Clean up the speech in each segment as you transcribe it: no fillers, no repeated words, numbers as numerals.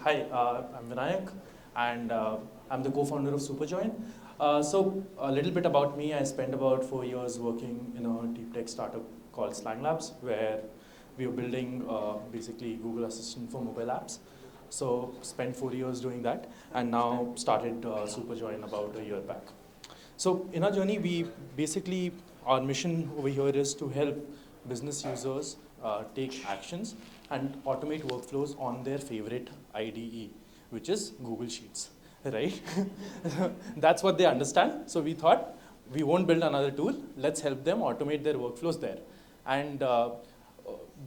Hi, I'm Vinayak, and I'm the co-founder of Superjoin. So a little bit about me, I spent about 4 years working in a deep tech startup called Slang Labs, where we were building basically Google Assistant for mobile apps. So spent 4 years doing that, and now started Superjoin about a year back. So in our journey, our mission over here is to help business users take actions and automate workflows on their favorite IDE, which is Google Sheets, right? That's what they understand. So we thought we won't build another tool. Let's help them automate their workflows there. And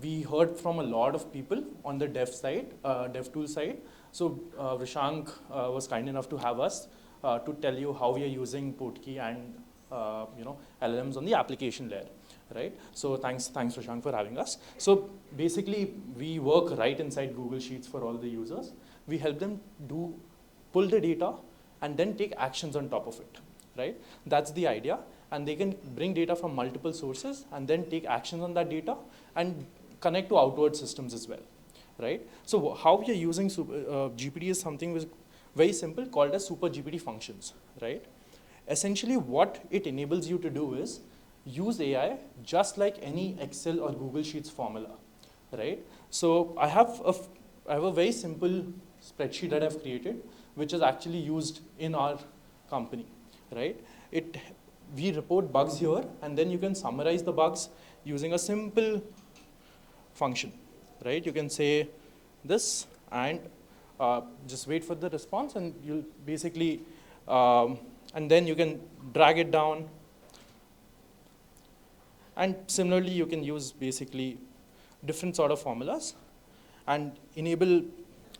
we heard from a lot of people on the dev side, dev tool side. So Vishank was kind enough to have us to tell you how we are using Portkey and LLMs on the application layer, right? So thanks Vishank for having us. So basically, we work right inside Google Sheets for all the users. We help them pull the data and then take actions on top of it, right? That's the idea. And they can bring data from multiple sources and then take actions on that data and connect to outward systems as well, right? So how we are using GPT is something which is very simple, called as Super GPT functions, right? Essentially, what it enables you to do is use AI just like any Excel or Google Sheets formula, right? So I have a very simple spreadsheet that I've created, which is actually used in our company, right? We report bugs here, and then you can summarize the bugs using a simple function, right? You can say this and just wait for the response, and you'll basically, and then you can drag it down. And similarly, you can use basically different sort of formulas and enable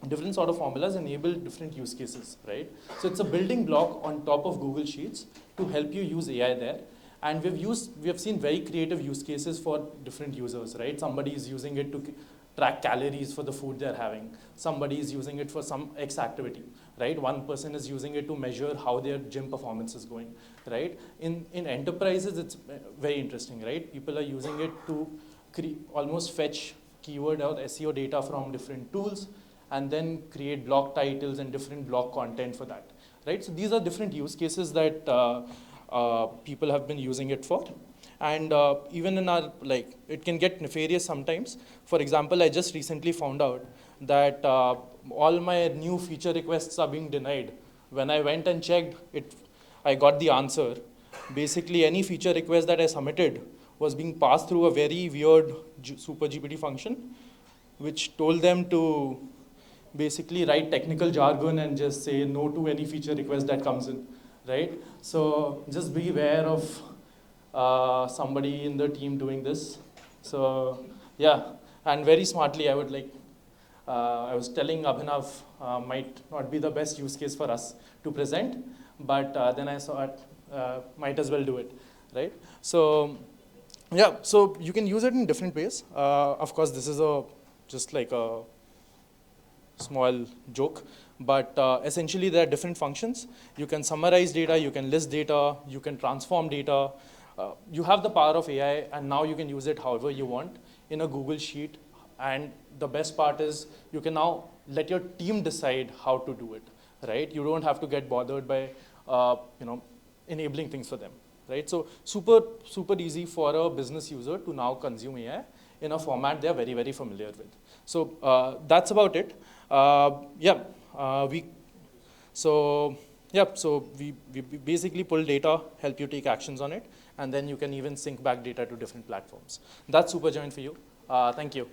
different use cases, right? So it's a building block on top of Google Sheets to help you use AI there. And we have seen very creative use cases for different users, right? Somebody is using it to track calories for the food they're having. Somebody is using it for some X activity, right? One person is using it to measure how their gym performance is going, right? In enterprises, it's very interesting, right? People are using it to almost fetch keyword or SEO data from different tools and then create blog titles and different blog content for that, right? So these are different use cases that people have been using it for. And even in our, it can get nefarious sometimes. For example, I just recently found out that all my new feature requests are being denied. When I went and checked it, I got the answer. Basically, any feature request that I submitted was being passed through a very weird Super GPT function, which told them to basically write technical jargon and just say no to any feature request that comes in, right? So just be aware of somebody in the team doing this. So yeah, and very smartly, I was telling Abhinav might not be the best use case for us to present, but then I saw it, might as well do it, right? So yeah, so you can use it in different ways. Of course, this is just like a small joke, but essentially there are different functions. You can summarize data, you can list data, you can transform data. You have the power of AI, and now you can use it however you want in a Google Sheet. And the best part is you can now let your team decide how to do it, right? You don't have to get bothered by enabling things for them, right? So super easy for a business user to now consume AI in a format they are very, very familiar with. So that's about it. So we basically pull data, help you take actions on it, and then you can even sync back data to different platforms. That's Superjoin for you. Thank you.